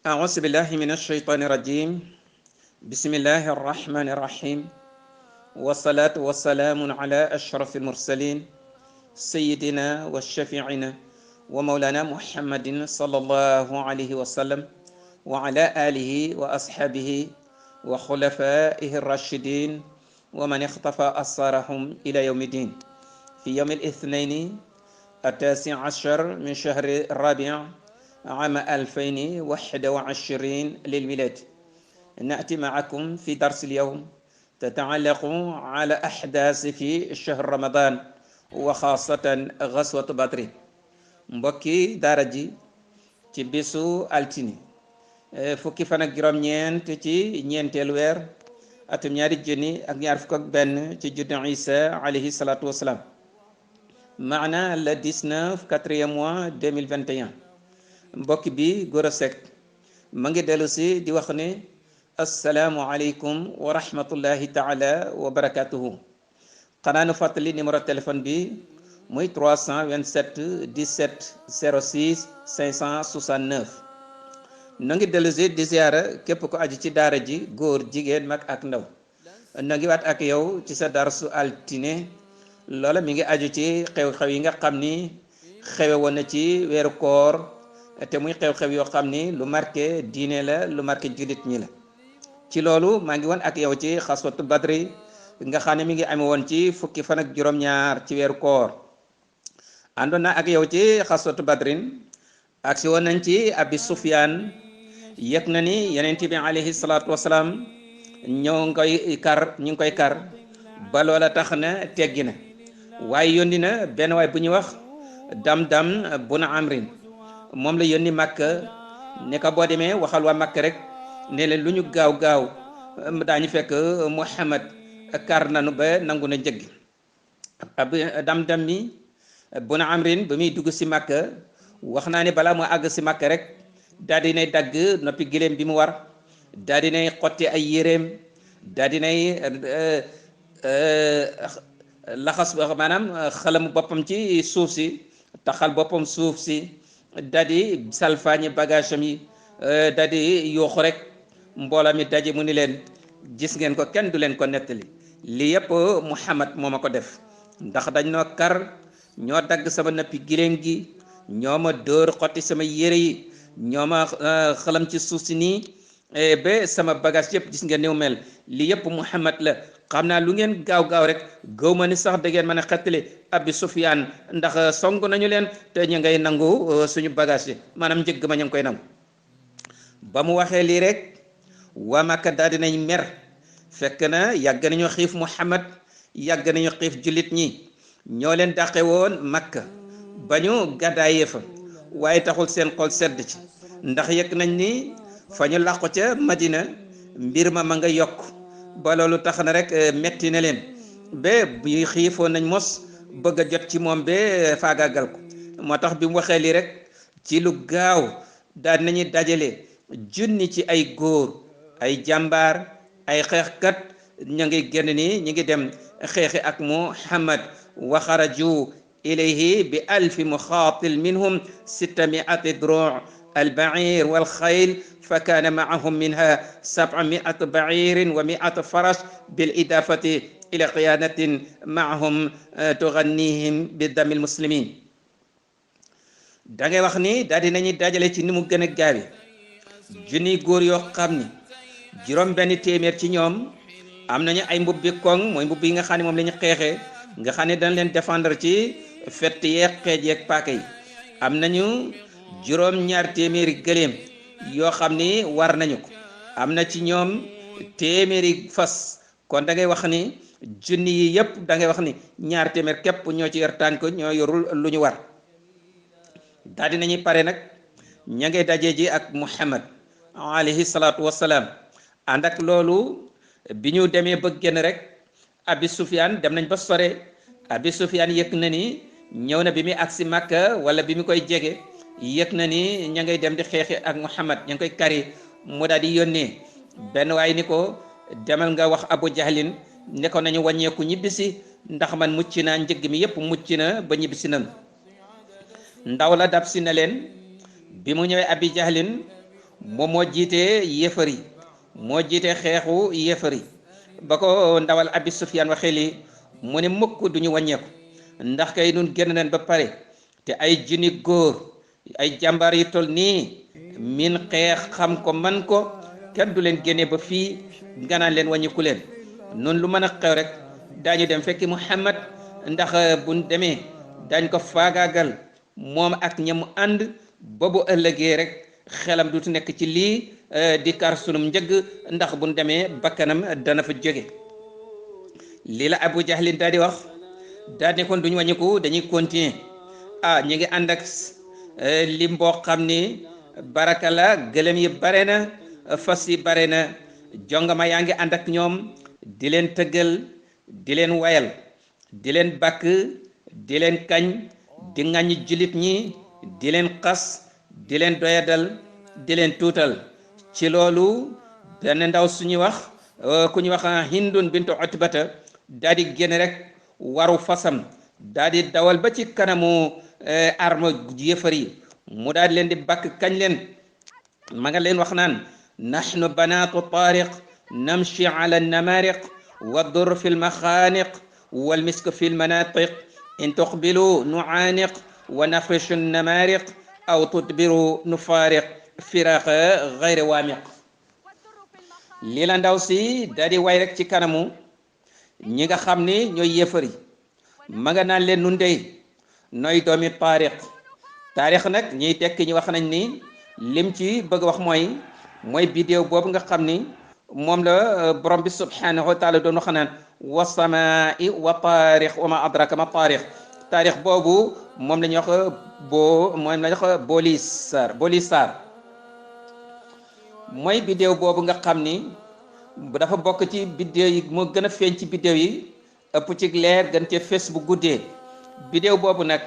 أعوذ بالله من الشيطان الرجيم بسم الله الرحمن الرحيم والصلاة والسلام على أشرف المرسلين سيدنا والشفيعنا ومولانا محمد صلى الله عليه وسلم وعلى آله وأصحابه وخلفائه الراشدين ومن اختفى أثارهم إلى يوم الدين في يوم الاثنين التاسع عشر من شهر الرابع عام 2021 للميلاد. نأتي معكم في درس اليوم تتعلق على أحداث في شهر رمضان وخاصة غزوة بدر. mbokki daara ji ci bisu altine fukki fan ak juróom-ñeent ci ñeenteelu weer atum ñaari junni ak ñaar fukk ak benn ci juddu Isa alayhi salaatu wasalaam maana le 19 quatrième mois 2021. mbokk bi Gora Seck ma ngi dellu si di wax ne assalaamu aleykum wa rahmatullahi taala wa barakatuhu. xanaa nu fàttali numéro téléphone bi muy 327 17 06 569. na ngi dellu si di ziyaara képp ko aju ci daara ji góor jigéen mag ak ndaw. na ngi waat ak yow ci sa darsu altine loola mi ngi aju ci xew-xew yi nga xam ni xewe woon na ci weeru koor te muy xew-xew yoo xam ni lu marqué diine la lu marqué jullit ñi la. ci loolu maa ngi woon ak yow ci xaswatu badri nga xam ne mi ngi ame woon ci fukki fan ak juróom-ñaar ci weeru koor. àndoon naa ak yow ci xaswatu badrin ak si woon nañ ci abi sufyaan yëg na ni yonent bi alayhi salaatu wasalaam ñu ngi koy kar ba loola tax na teggi na waaye yónni na benn waay bu ñuy wax dam-dam bun amrin moom la yónni Makka ne ko boo demee waxal waa Makka rek ne leen lu ñu gaaw gaaw daañu fekk Muhammad kar nanu ba nangu na njëgg. ab dam-dam mi bun amrin ba muy dugg si Makka wax naa ne balaa moo àgg si Makka rek daal dinay dagg noppi giléem bi mu war daal dinay xotti ay yéreem daal dinay laxas maanaam xalam boppam ci suuf si taxal boppam suuf si daal di salfaañi bagage am yi daal di yuuxu rek mbooloo mi daje mu ni leen gis ngeen ko kenn du leen ko nettali lii yëpp Muhammad moo ma ko def ndax dañ noo kar ñoo dagg sama nappi giléem gi ñoo ma dóor xotti sama yére yi ñoo ma xalam ci suuf si nii ba sama bagage yëpp gis ngeen ni mu mel lii yëpp Muhammad la. xam naa lu ngeen gaaw gaaw rek gëw ma ni sax da ngeen mën a xettali abi Sufyaan ndax song nañu leen te ñu ngay nangu suñu bagage yi maanaam njëgg ma ñu ngi koy nangu. ba mu waxee lii rek waa Makka daal dinañ mer fekk na yàgg nañu xiif Muhammad yàgg nañu xiif jullit ñi ñoo leen dàqe woon Makka ba ñu gàddaayee fa waaye taxul seen xol sedd ci ndax yëg nañ ni fa ñu làqu ca Madina mbir ma nga yokk ba loolu tax na rek metti na leen ba bu xiifoon nañ mos bëgg a jot ci moom ba faagaagal ko. moo tax bi mu waxee lii rek ci lu gaaw daal nañuy dajale junni ci ay góor ay jàmbaar ay xeexkat ñu ngi génn ni ñu ngi dem xeexi ak Muhammad wa xaraju ilayhi bi alfi muxaatil minhum 600 druu البعير والخيل فكان معهم منها 700 بعير و100 فرس بالإضافة إلى قيادة معهم تغنيهم بدم المسلمين. dangay wax ni daal di nañu dajale ci ni mu gën a gaawe junni góor yoo xam ni juróom benn téeméer ci ñoom am nañu ay mbubbi koŋ mooy mbubbi yi nga xam ne moom la ñu xeexee nga xam ne dañ leen défendre ci fett yeeg xeej yeeg paaka yi. am nañu juróom ñaar téeméeri gëléem yoo xam ni war nañu ko am na ci ñoom téeméeri fas kon da ngay wax ni junni yi yëpp da ngay wax ni ñaar téeméer képp ñoo ci yor tànk ñoo yorul lu ñu war. daal di nañuy pare nag ña ngay daje ji ak Muhammad alayhi salaatu wassalaam. ànd ak loolu bi ñu demee ba génn rek abi Sufyaan dem nañ ba sore abi Sufyaan yëg na ni ñëw na bi muy agsi Makka wala bi mu koy jege yëg na ni ña ngay dem di xeexi ak Muhammad ña ngi koy kari mu daal di yónnee benn waay ni ko demal nga wax Abu Jahlin ne ko nañu wàññeeku ñibbisi ndax man mucc naa njëgg mi yépp mucc na ba ñibbisi nañu. ndaw la dab si na leen bi mu ñëwee Abi Jahlin moom moo jiite yéefar yi moo jiite xeexu yéefar yi ba ko ndawal Abi Sufyaan waxee lii mu ne mukk duñu wàññeeku ndax kay nun génn nañ ba pare te ay junni góor ay jàmbaar yu tol nii min xeex xam ko man ko kenn du leen génne ba fii nga naan leen wàññiku leen noonu lu mën a xew rek daañu dem fekki Muhammad ndax buñ demee dañ ko faagaagal moom ak ñamu ànd ba bu ëllëgee rek xelam dutu nekk ci lii di kar sunum njëgg ndax buñ demee bakkanam dana fa jóge lii la Abu Jahlin daal di wax daal ne kon duñu wàññiku dañuy continuer ñi ngi ànd ak lim boo xam ni baraka la gëlëm yi bare na fas yi bare na jongama yaa ngi ànd ak ñoom di leen tëggal di leen wayal di leen bàkk di leen kañ di ŋàññi jullit ñi di leen xas di leen doyadal di leen tuutal ci loolu benn ndaw suñuy wax ku ñuy wax Hindun bintu Utbata daal di génn rek waru fasam daal di dawal ba ci kanamu arme yéefar yi mu daal di leen di bàkk kañ leen ma nga leen wax naan nahnu banaatu tariq namshi ala namariq wa dur fi lmaxaaniq wal misk fi lmanatiq in tuqbilu nuaaniq wa nafrishu namariq aw tudbiru nufaariq firaqa gayre waamiq lii la ndaw si daal di way rek ci kanamu ñi nga xam ni ñooy yéefar yi ma nga naan leen nun dey nooy doomi taarix nag ñiy tekki ñu wax nañ ni lim ci bëgg wax mooy bidéew boobu nga xam ni moom la borom bi subhanahu wa taala doon wax naan wa samaa'i wa taarix wa ma adraka ma taarix boobu moom la ñuy wax moom la ñuy wax Bolisar mooy bidéew boobu nga xam ni dafa bokk ci bidéew yi moo gën a feeñ ci bidéew yi ëpp ci leer gën cee fés bu guddee bidéew boobu nag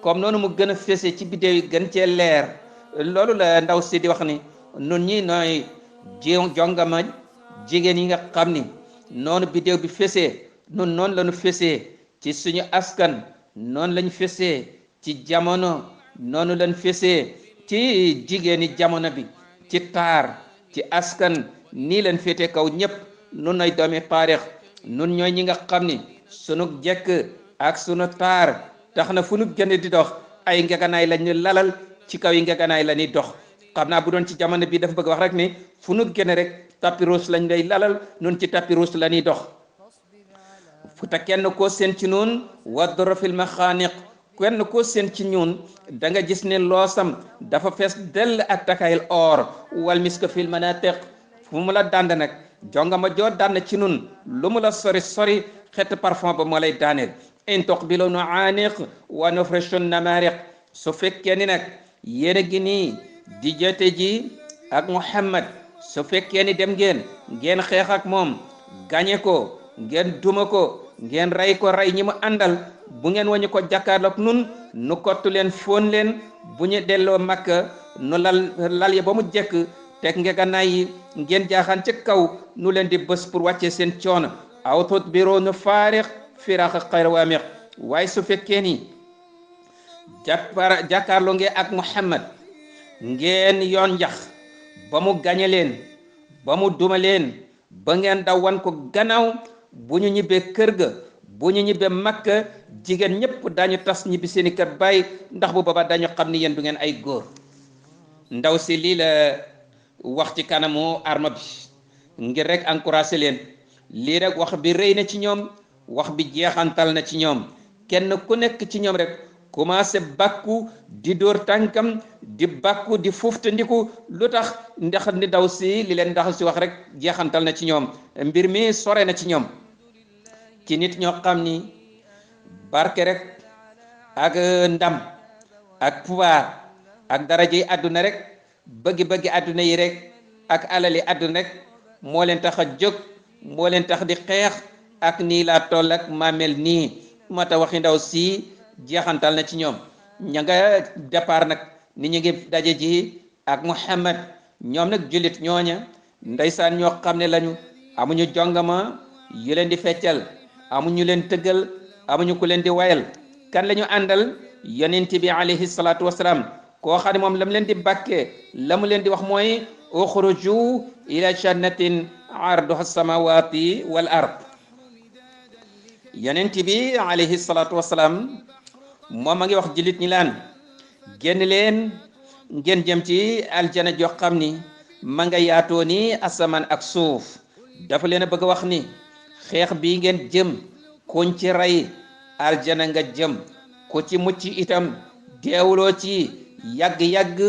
comme noonu mu gën a fésee ci bidéew yi gën cee leer loolu la ndaw si di wax ni nun ñi nooy jongama jigéen yi nga xam ni noonu bidéew bi fésee nun noonu lañu fésee ci suñu askan noonu lañu fésee ci jamono noonu lañu fésee ci jigéeni jamono bi ci taar ci askan nii leen féete kaw ñëpp nun ay doomi taarix nun ñooy ñi nga xam ni sunu jekk ak sunu taar tax na fu nu gën di dox ay ngeganaay lañu lalal ci kaw yi ngeganaay la ñuy dox xam naa bu doon ci jamono bi dafa bëgg wax rek ni fu nu gën rek tapis rouge lañ lay lalal nun ci tapis rouge la ñuy dox fu ta kenn koo seen ci nun waddoro fil maxaaniq kenn koo seen ci ñun da nga gis ne loosam dafa fees dell ak takayil or wal misk fil manatiq fu mu la dànd nag jongama joo dànd ci nun lu mu la sori sori xeet parfum ba moo lay daaneel in tuqbilu nuaaniq wa nufrishu namariq su fekkee ni nag yéen a gi nii di jote ji ak Muhammad su fekkee ni dem ngeen xeex ak moom gañe ko ngeen duma ko ngeen rey ko rey ñi mu àndal bu ngeen wañu ko jàkkaarloog nun nu kottu leen fóon leen bu ñu delloo Makka nu lal ya ba mu jekk teg ngeganaay yi ngeen jaaxaan ci kaw nu leen di bës pour wàccee seen coono aw tudbiru nufaariq firaqa xayra waamiq waaye su fekkee ni jàkkaarloo ngeen ak Muhammad ngeen yoon njax ba mu gañe leen ba mu duma leen ba ngeen daw wan ko gannaaw bu ñu ñibbee kër ga bu ñu ñibbee Makka jigéen ñëpp dañu tas ñibbi seeni kër bàyyi ndax bu booba dañu xam ni yéen du ngeen ay góor ndaw si lii la wax ci kanamu arme bi ngir rek encouragé leen lii rek wax bi rëy na ci ñoom wax bi jeexantal na ci ñoom kenn ku nekk ci ñoom rek commencé bàkku di dóor tànkam di bàkku di fuftandiku lu tax ndax ni daw si li leen ndax si wax rek jeexantal na ci ñoom mbir mi sore na ci ñoom ci nit ñoo xam ni barke rek ak ndam ak pouvoir ak daraja yi àdduna rek bëggi àdduna yi rek ak alali àdduna rek moo leen tax a jóg moo leen tax di xeex ak nii laa toll ak maamel nii moo tax waxi ndaw si jeexantal na ci ñoom ña nga départ nag ni ñu ngi daje ji ak Muhammad ñoom nag jullit ñooña ndeysaan ñoo xam ne lañu amuñu jongama yu leen di feccal amuñu leen tëggal amuñu ku leen di wayal kan la ñu àndal yonent bi alayhi salaatu wasalaam koo xam ne moom la mu leen di bàkkee la mu leen di wax mooy uxruju ila jannatin arduha samawati wal ard. yonent bi alayhi salaatu wasalaam moom a ngi wax jullit ñi laan génn leen ngeen jëm ci aljana joo xam ni ma nga yaatoo ni asamaan ak suuf. dafa leen a bëgg a wax ni xeex bii ngeen jëm kuñ ci rey aljana nga jëm, ku ci mucc itam deewuloo ci yàgg-yàgg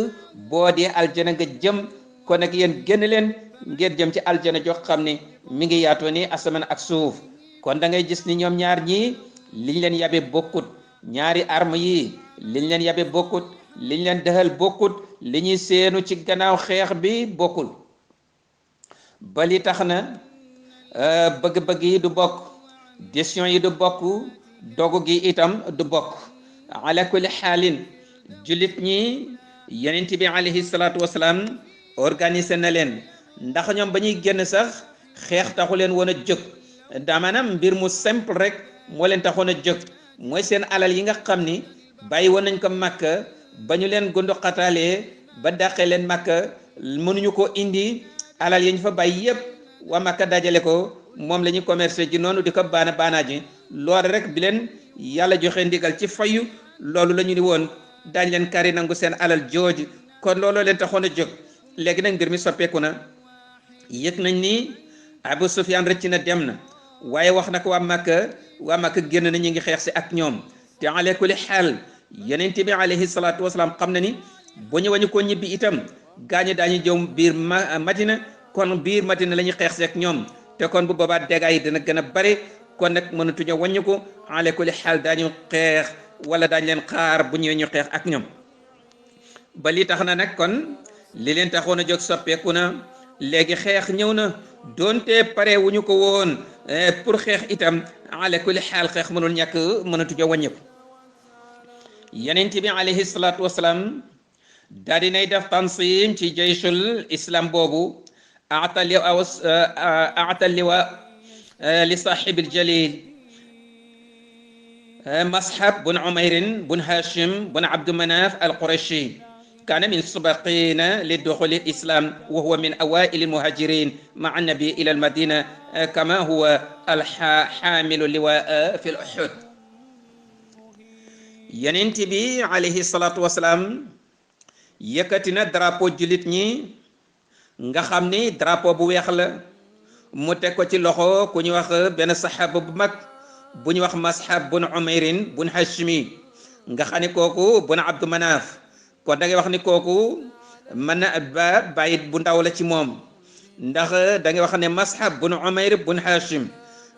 boo dee aljana nga jëm. kon nag yéen génn leen ngeen jëm ci aljana joo xam ni mi ngi yaatoo ni asamaan ak suuf. kon da ngay gis ni ñoom ñaar ñii liñ leen yabe bokkut, ñaari arme yi liñ leen yabe bokkut, liñ leen dëxal bokkut, li ñuy seenu ci gannaaw xeex bi bokkul. ba li tax na bëgg-bëgg yi du bokk, décision yi du bokk, dogu gi itam du bokk. ala kulli xaalin jullit ñi yonent bi alayhi salaatu wasalaam organisé na leen, ndax ñoom ba ñuy génn sax xeex taxu leen woon a jóg. maanaam mbir mu simple rek moo leen taxoon a jóg, mooy seen alal yi nga xam ni bàyyi woon nañ ko Makka ba ñu leen gundu xataalee ba dàqee leen Makka, mënuñu ko indi. alal yi ñu fa bàyyi yépp waa Makka dajale ko, moom la ñuy commercé ji noonu di ko baana ji. loolu rek bi leen yàlla joxe ndigal ci fayu, loolu la ñu ni woon daañ leen kari nangu seen alal jooju. kon looloo leen taxoon a jóg. léegi nag mbir mi soppeeku na, yëg nañ ni Abu Sufyaan rëcc na dem na, waaye wax na ko waa Makka génn na ñu ngi xeex si ak ñoom. te ala kulli xaal yonent bi alayhi salaatu wasalaam xam na ni bu ñu wañu ko ñibbi itam gaañu daañu jëm biir Madina, kon biir Madina la ñuy xeex si ak ñoom. te kon bu boobaa dégâts yi dina gën a bari, kon nag mënatuñu wàññi ko. ala kulli xaal daañu xeex wala daañu leen xaar bu ñëwee ñu xeex ak ñoom. ba li tax na nag kon li leen taxoon a jóg soppeeku na, léegi xeex ñëw na. doonte pare wu ñu ko woon pour xeex itam ala kulli xaal xeex mënul ñàkk, mënatuñu wàññi ko. yonent bi alayhi salaatu wasalaam daal dinay def tansim ci jayshul islam boobu. aata liwa li saaxibil jalil Mashab bun Umayrin bun Hashim bun Abdu Manaf al-Qurashi. kaana min subaqina li duxuli islam wa huwa min awaili almuhajirin maa annabi ila almadina kama huwa alxaamilu liwaa fi l-Uhud. yonent bi alayhi salaatu wasalaam yëkkati na drapeau jullit ñi nga xam ni drapeau bu weex la, mu teg ko ci loxo ku ñu wax benn saxaaba bu mag bu ñu wax Mashab bun Umayrin bun Hashimi, nga xam ni kooku bun Abdu Manaf. kon da ngay wax ni kooku mën na bàyyit bu ndaw la ci moom, ndax da ngay wax ne Mashab bun Umayr bun Hashim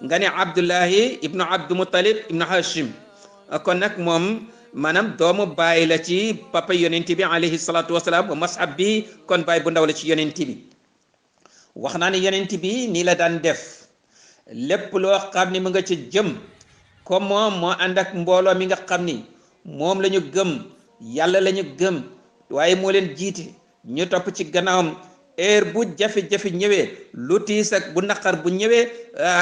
nga ne Abdullahi ibnu Abdu Muttalib ibnu Hashim. kon nag moom maanaam doomu baay la ci papa yonent bi alayhi salaatu wasalaam. Mashab bi kon baay bu ndaw la ci yonent bi. wax naa ne yonent bi nii la daan def, lépp loo xam ni mu nga ci jëm, comme moom moo ànd ak mbooloo mi nga xam ni moom la ñu gëm, yàlla la ñu gëm, waaye moo leen jiite, ñu topp ci gannaawam. heure bu jafe-jafe ñëwee, lu tiis ak bu naqar bu ñëwee,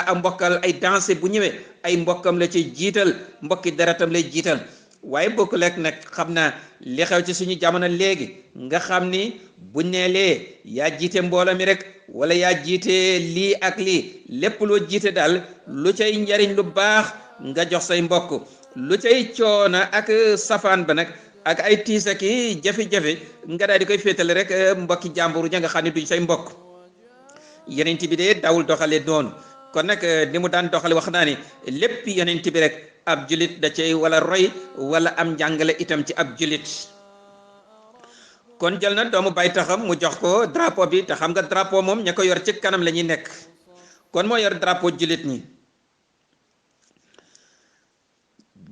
a mbokkal ay danse bu ñëwee, ay mbokkam la ci jiital, mbokki deretam lay jiital. waaye bokk lekk nag xam naa li xew ci suñu jamono léegi, nga xam ni buñ nee lee yaa jiite mbooloo mi rek, wala yaa jiite lii ak lii, lépp loo jiite daal lu cay njariñ lu baax nga jox say mbokk, lu cay coona ak safaan ba nag ak ay tiis ak i jafe-jafe nga daal di koy féetale rek mbokki jàmburu ja nga xam ne duñ say mbokk. yonent bi de dawul doxale noonu. kon nag ni mu daan doxale wax naa ni lépp yonent bi rek ab julit da cay wala roy wala am njàngale itam ci ab julit. kon jël na doomu bay taxam mu jox ko drapeau bi, te xam nga drapeau moom ña ko yor ci kanam la ñuy nekk, kon moo yor drapeau julit ñi.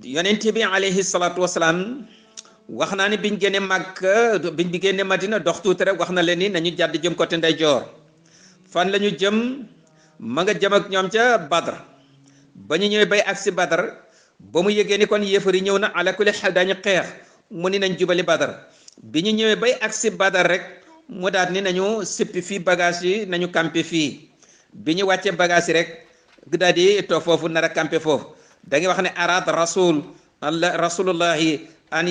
yonent bi alayhi salaatu wasalaam wax naa ni biñ génne Makka, biñ bi génne Madina dox tuuti rek wax na leen ni nañu jàdd jëm côté ndeyjoor. fan la ñu jëm? ma nga jëm ak ñoom ca Badr. ba ñu ñëwee bay agsi Badr, ba mu yëgee ni kon yéefar yi ñëw na ala kulli xel dañu xeex, mu ni nañ jubali Badr. bi ñu ñëwee bay agsi Badr rek mu daat ni nañu sippi fii bagage yi, nañu campé fii. bi ñu wàccee bagage yi rek daal di toog foofu nar a campé foofu. da ngay wax ne araad rasulullahi an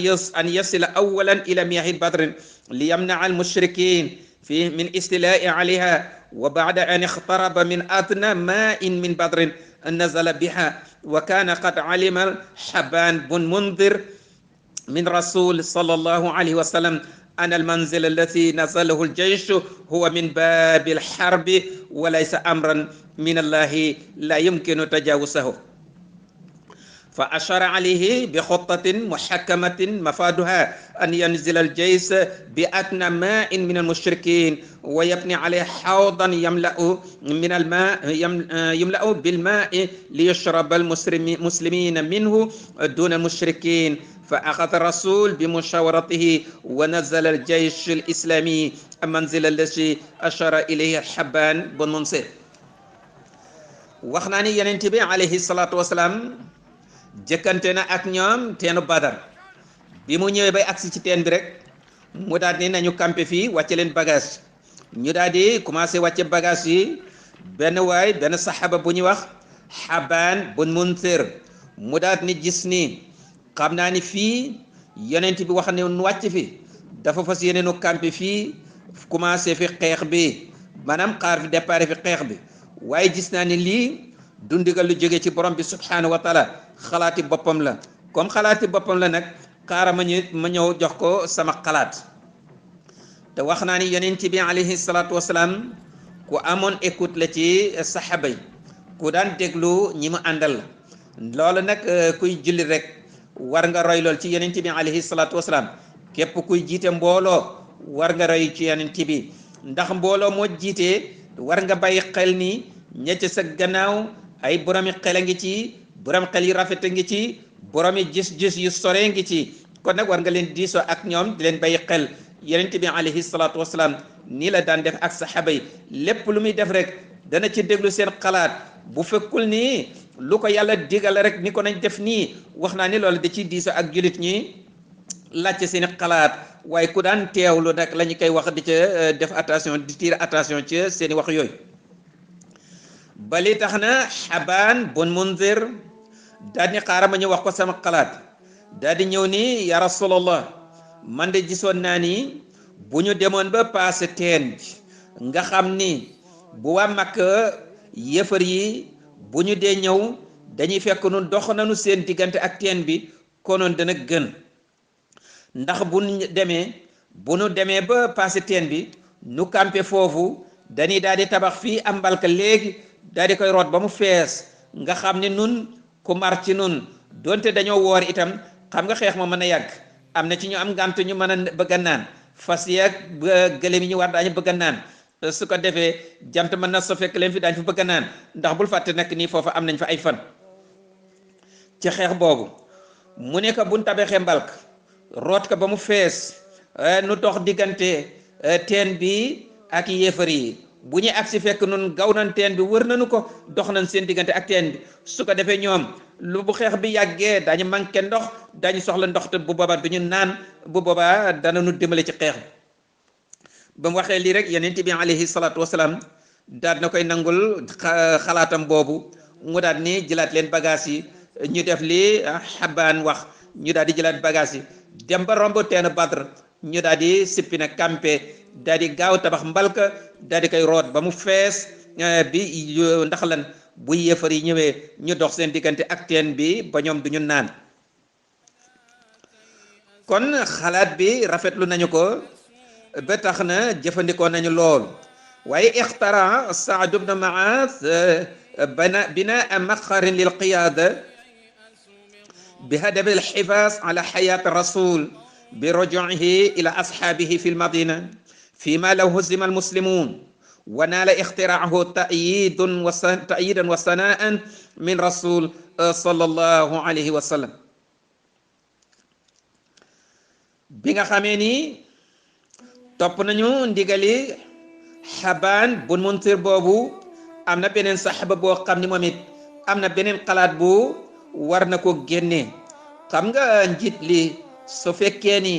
yasila awalan ila miyahi badrin li yamnaa al mushrikin فيه من استيلاء عليها وبعد أن اقترب من أدنى ماء من بدر نزل بها وكان قد علم حبان بن منذر من رسول صلى الله عليه وسلم أن المنزل الذي نزله الجيش هو من باب الحرب وليس أمرا من الله لا يمكن تجاوزه فأشار عليه بخطة محكمة مفادها أن ينزل الجيش بأدنى ماء من المشركين ويبني عليه حوضا يملأ بالماء ليشرب المسلمين منه دون المشركين فأخذ الرسول بمشاورته ونزل الجيش الإسلامي المنزل الذي أشار إليه حبان بن منصر وخناني ينتبه عليه الصلاة والسلام jëkkante na ak ñoom teenu badar bi mu ñëwee bay agsi ci teen bi rek mu daal ni nañu campé fii wàcce leen bagage ñu daal di commencé wàcce bagage yi benn saxaaba bu ñuy wax Habaan bun Munzir mu daal ni gis ni xam naa ni fii yonent bi wax ne nu wàcc fi dafa fas yéene nu campé fii commencé fi xeex bi maanaam xaar fi départ fi xeex bi waaye gis naa ni lii du ndigal lu jóge ci borom bi subhanahu wa taala xalaati boppam la comme xalaati boppam la nag xaaral ma ñëw jox ko sama xalaat te wax naa ni yonent bi alayhi salaatu wasalaam ku amoon écoute la ci saxaaba yi ku daan déglu ñi mu àndal la loolu nag kuy julli rek war nga roy lool ci yonent bi alayhi salaatu wasalaam képp kuy jiite mbooloo war nga roy ci yonent bi ndax mbooloo moo jiitee war nga bàyyi xel ni ñecc sa gannaaw ay boromi xel a ngi ci borom xel yi rafet a ngi ci boromi gis-gis yu sore ngi ci kon nag war nga leen diisoo ak ñoom di leen bàyyi xel yonent bi alayhi salaatu wasalaam nii la daan def ak saxaaba yi lépp lu muy def rek dana ci déglu seen xalaat bu fekkul ni lu ko yàlla digal rek ni ko nañ def nii wax naa ni loolu da ciy diisoo ak julit ñi laajte seen xalaat waaye ku daan teewlu nag la ñu koy wax di ca def attention di tirer attention ci seen i wax yooyu bali tax na Habaan bun Munzir daal ni xaaral ma ñu wax ko sama xalaat daal di ñëw ni ya rasulallah man de gisoon naa ni bu ñu demoon ba passé teen bi nga xam ni bu waa Makka yëfër yi bu ñu dee ñëw dañuy fekk nun dox nañu seen diggante ak teen bi konoon dana gën ndax bu nu demee ba passé teen bi nu campé foofu dañuy daal di tabax fii am mbalka léegi daal di koy root ba mu fees nga xam ne nun ku mar ci nun donte dañoo woor itam xam nga xeex ma mën a yàgg am na ci ñu am ngànt ñu mën a bëgg a naan fas yeeg gëléem yi ñu war daañu bëgg a naan su ko defee jant mën na so fekk leen fi daañu fa bëgg a naan ndax bul fàtte nag nii foofa am nañ fa ay fan ci xeex boobu mu ne ko buñ tabaxee mbalk root ko ba mu fees nu dox diggante teen bi ak yéefar yi bu ñu agsi fekk nun gaw nañ teen bi wër nañu ko dox nañ seen diggante ak teen bi su ko defee ñoom lu bu xeex bi yàggee dañu manqué ndox dañu soxla ndox te bu boobaa du ñu naan bu boobaa dana nu dimbale ci xeex bi ba mu waxee lii rek yonent bi alayhi salaatu wasalaam daal na koy nangul xalaatam boobu mu daal ni jëlaat leen bagage yi ñu def li Habaan wax ñu daal di jëlaat bagage yi dem ba romb teen Badr ñu daal di sippi na campé daal di gaaw tabax mbalka daal di koy root ba mu fees bi ndax lan bu yéefar yi ñëwee ñu dox seen diggante ak teen bi ba ñoom duñu naan kon xalaat bi rafetlu nañu ko ba tax na jëfandikoo nañu lool waaye ixtara Saad ibn Muaaz binaa maqarin lil qiyaada bi hadaf al xifaas ala xayaat rasul bi rujuuhi ila ashaabihi fi lmadina fima law huzima almuslimun wa naala ixtiraahu ta'yidan wa sanaan min rasul sallallahu alayhi wa sallam bi nga xamee ni topp nañu ndigali Habaan bun Munzir boobu am na beneen saxaba boo xam ni moom it am na beneen xalaat bu war na ko génnee xam nga njiit li su fekkee ni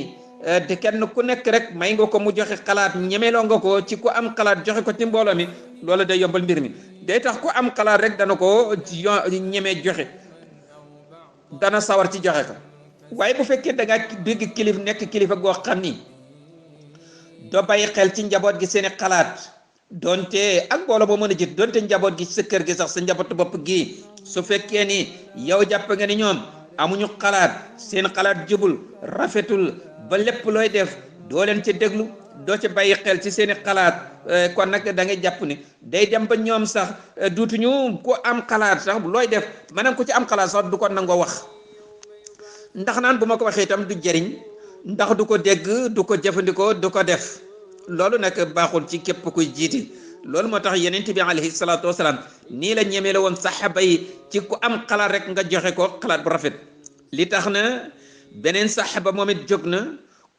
te kenn ku nekk rek may nga ko mu joxe xalaat ñemeloo nga ko ci ku am xalaat joxe ko ci mbooloo mi loolu day yombal mbir mi day tax ku am xalaat rek dana ko ñemee joxe dana sawar ci joxe ko waaye bu fekkee da nga dégg nekk kilifa goo xam ni doo bàyyi xel ci njaboot gi seeni xalaat donte ak mbooloo boo mën a jit donte njaboot gi sa kër gi sax sa njabootu bopp gi su fekkee ni yow jàpp nga ni ñoom amuñu xalaat seen xalaat jubul rafetul ba lépp looy def doo leen ci déglu doo ci bàyyi xel ci seeni xalaat kon nag da ngay jàpp ni day dem ba ñoom sax duutuñu ku am xalaat sax looy def maanaam ku ci am xalaat sax du ko nangoo wax ndax naan bu ma ko waxee itam du jëriñ ndax du ko dégg du ko jëfandikoo du ko def loolu nag baaxul ci képp kuy jiiti loolu moo tax yenent bi alayhi salaatu wasalaam nii la ñemele woon saxaaba yi ci ku am xalaat rek nga joxe ko xalaat bu rafet li tax na beneen saxaaba moom it jóg na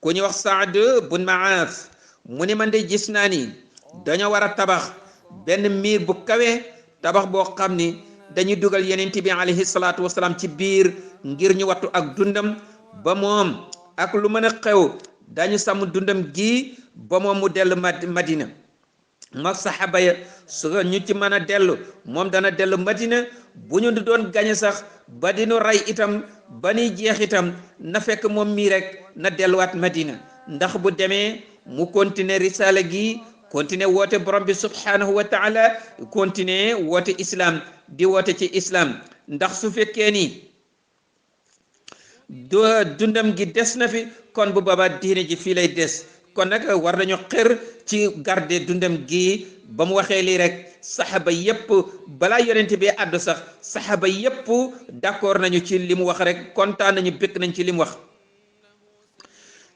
ku ñu wax Saad bun Maas mu ni man de gis naa ni dañoo war a tabax benn miir bu kawe tabax boo xam ni dañuy dugal yenent bi alayhi salaatu wasalaam ci biir ngir ñu wattu ak dundam ba moom ak lu mën a xew dañu sàmm dundam gi ba moom mu dellu Madina mag saxaaba ya su ñu ci mën a dellu moom dana dellu Madina bu ñu doon gañe sax ba dinu rey itam ba ni jeex itam na fekk moom mii rek na delluwaat Madina ndax bu demee mu continuer risala gi continuer woote borom bi subhanahu wa taala continuer woote islam di woote ci islam ndax su fekkee ni dundam gi des na fi kon bu boobaa diine ji fii lay des kon nag war nañu xër ci garder dundam gi ba mu waxee lii rek saxaba yépp balaa yonent bi àddu sax saxaba yépp d'accord nañu ci li mu wax rek kontaan nañu bëgg nañ ci li mu wax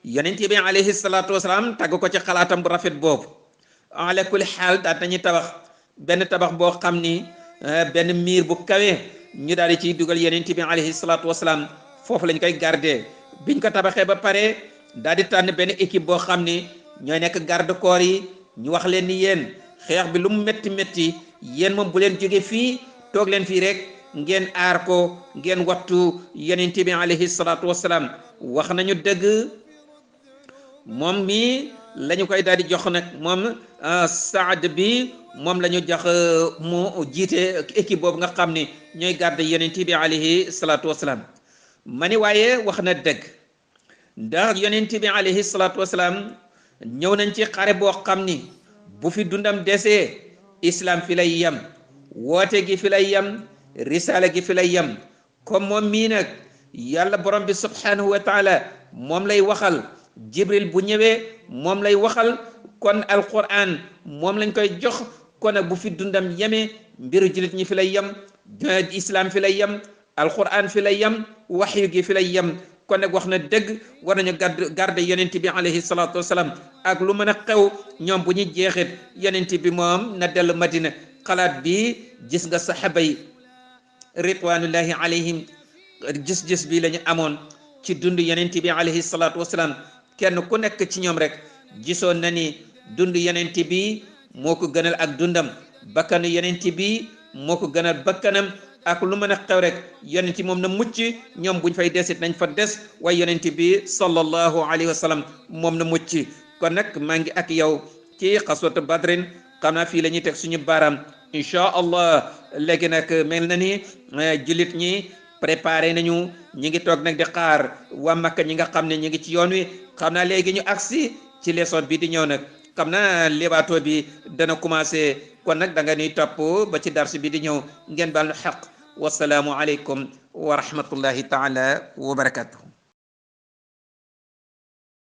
yonent bi alayhi salaatu wasalaam tàgg ko ci xalaatam bu rafet boobu ala kulli xaal daal nañu tabax benn tabax boo xam ni benn miir bu kawe ñu daal di ciy dugal yonent bi alayhi salaatu wasalaam foofu lañ koy garder biñ ko tabaxee ba pare daal di tànn benn équipe boo xam ni ñooy nekk garde corps yi ñu wax leen ni yéen xeex bi lu mu métti métti yéen moom bu leen jóge fii toog leen fii rek ngeen aar ko ngeen wattu yonent bi alayhi salaatu wasalaam wax nañu dëgg moom mi la ñu koy daal di jox nag moom Saad bi moom la ñu jox mu jiite équipe boobu nga xam ni ñooy garde yonent bi alayhi salaatu wasalaam ma ni waaye wax na dëgg ndax yonent bi alayhi salaatu wasalaam ñëw nañ ci xare boo xam ni bu fi dundam desee islam fi lay yem woote gi fi lay yem risala gi fi lay yem comme moom mii nag yàlla borom bi subhanahu wa taala moom lay waxal jibril bu ñëwee moom lay waxal kon alquran moom lañ koy jox kon nag bu fi dundam yemee mbiru jullit ñi fi lay yem islam fi lay yem alquran fi lay yem waxyu gi fi lay yem kon nag wax na dëgg war nañu garde yonent bi alayhi salaatu wasalaam ak lu mën a xew ñoom bu ñu jeexit yonent bi moom na dellu Madina xalaat bi gis nga saxaaba yi ridwanullahi alayhim gis-gis bi la ñu amoon ci dund yonent bi alayhi salaatu wasalaam kenn ku nekk ci ñoom rek gisoon na ni dund yonent bi moo ko gënal ak dundam bakkanu yonent bi moo ko gënal bakkanam ak lu mën a xew rek yonent moom na mucc ñoom buñ fay desit nañ fa des waaye yonent bi sallallahu alayhi wa sallam moom na mucc kon nag maa ngi ak yow ci xaswatu badrin xam naa fii la ñuy teg suñu baaraam inchaa allah léegi nag mel na ni jullit ñi préparé nañu ñi ngi toog nag di xaar waa Makka ñi nga xam ne ñi ngi ci yoon wi xam naa léegi ñu agsi ci leçon bi di ñëw nag xam naa lébaatoo bi dana commencé kon nag da nga ñuy topp ba ci dars bi di ñëw ngeen baal nu xaq wasalaamu aleykum wa rahmatullahi taala wa barakatuh